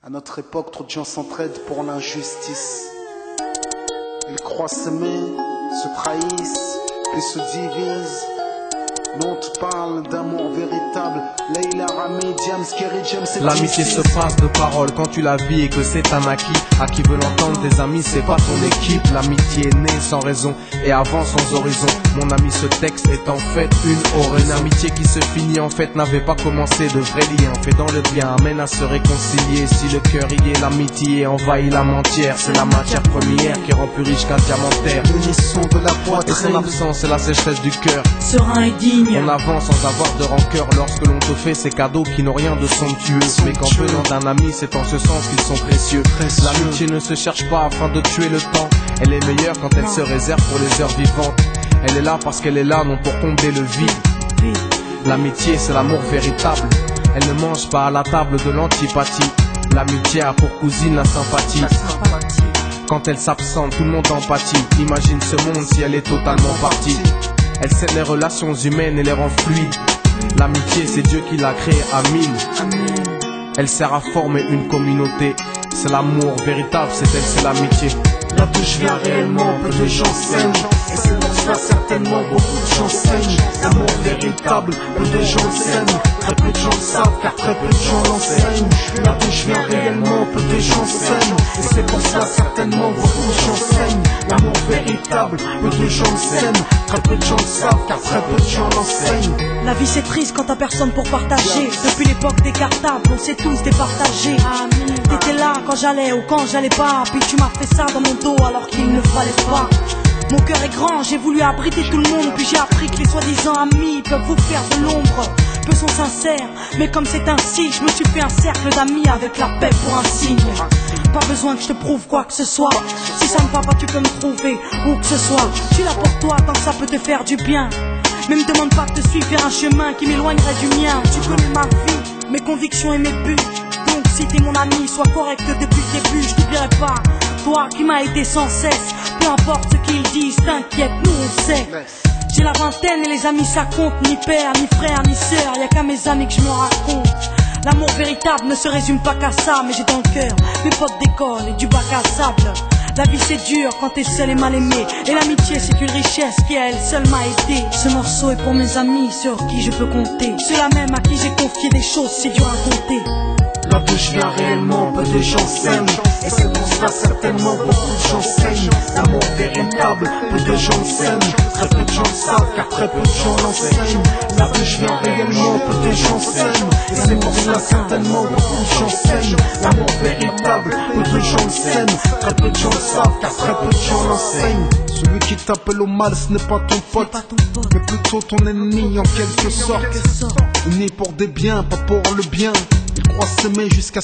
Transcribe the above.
À notre époque, trop de gens s'entraident pour l'injustice. Ils croient s'aimer, se trahissent, puis se divisent. Nous on te parle d'amour véritable. Leila, Rami, Diams, Kerry, James et l'amitié se passe de paroles quand tu la vis et que c'est un acquis. À qui veut l'entendre, tes amis, c'est pas ton équipe. L'amitié est née sans raison et avance sans horizon. Mon ami, ce texte est en fait une oraison. Une amitié qui se finit en fait n'avait pas commencé. De vrais liens fait dans le bien amène à se réconcilier. Si le cœur y est, l'amitié envahit l'âme entière. C'est la matière première qui rend plus riche qu'un diamantaire. L'unisson de la poitrine et son absence c'est la sécheresse du cœur. Serein et digne. On avance sans avoir de rancœur lorsque l'on te fait ces cadeaux qui n'ont rien de somptueux. Mais qu'en venant d'un ami, c'est en ce sens qu'ils sont précieux. L'amitié ne se cherche pas afin de tuer le temps. Elle est meilleure quand elle se réserve pour les heures vivantes. Elle est là parce qu'elle est là, non pour combler le vide. L'amitié, c'est l'amour véritable. Elle ne mange pas à la table de l'antipathie. L'amitié a pour cousine la sympathie. Quand elle s'absente, tout le monde empathie. Imagine ce monde si elle est totalement partie. Elle scelle les relations humaines et les rend fluides. L'amitié, c'est Dieu qui l'a créée, Amin. Elle sert à former une communauté. C'est l'amour véritable, c'est elle, c'est l'amitié. Là d'où je viens réellement, peu de gens s'aiment. Et c'est pour cela certainement beaucoup de gens s'aiment. L'amour véritable, peu de gens s'aiment. Très peu de gens le savent car très peu de gens l'enseignent. Là d'où je viens réellement, peu de gens s'aiment. Et c'est pour cela certainement beaucoup de gens s'aiment. L'amour véritable, peu de gens s'aiment. Très peu de gens le savent car très peu de gens l'enseignent. La vie c'est triste quand t'as personne pour partager. Depuis l'époque des cartables, on s'est tous départagés. T'étais là quand j'allais ou quand j'allais pas. Puis tu m'as fait ça dans mon dos alors qu'il ne fallait pas. Mon cœur est grand, j'ai voulu abriter tout le monde. Puis j'ai appris que les soi-disant amis peuvent vous faire de l'ombre. Peu sont sincères, mais comme c'est ainsi, je me suis fait un cercle d'amis avec la paix pour un signe. Pas besoin que je te prouve quoi que ce soit. Si ça ne va pas, tu peux me trouver où que ce soit. Je suis là pour toi tant que ça peut te faire du bien. Mais me demande pas de te suivre vers un chemin qui m'éloignerait du mien. Tu connais ma vie, mes convictions et mes buts. Donc si t'es mon ami, sois correct depuis le début. Je t'oublierai pas, toi qui m'as aidé sans cesse. Peu importe ce qu'ils disent, t'inquiète, nous on sait. J'ai la vingtaine et les amis ça compte. Ni père, ni frère, ni sœur, y'a qu'à mes amis que je me raconte. L'amour véritable ne se résume pas qu'à ça. Mais j'ai dans le cœur mes potes d'école et du bac à sable. La vie c'est dur quand t'es seul et mal aimé. Et l'amitié c'est une richesse qui à elle seule m'a aidé. Ce morceau est pour mes amis sur qui je peux compter. Ceux-là même à qui j'ai confié des choses, c'est dur à compter. Là d'où je viens réellement, peu de gens s'aiment. Et c'est pour cela certainement beaucoup de gens s'aiment. L'amour véritable, peu de gens s'aiment. Très peu de gens le savent car très peu de gens l'enseignent. Là d'où je viens réellement, peu de gens s'aiment. Et c'est pour cela certainement beaucoup de gens s'aiment. L'amour véritable, peu de gens s'aiment. Très peu de gens le savent car très peu de gens l'enseignent. Celui qui t'appelle au mal, ce n'est pas ton pote, mais plutôt ton ennemi en quelque sorte. Né pour des biens, pas pour le bien. Ils croient s'aimer jusqu'à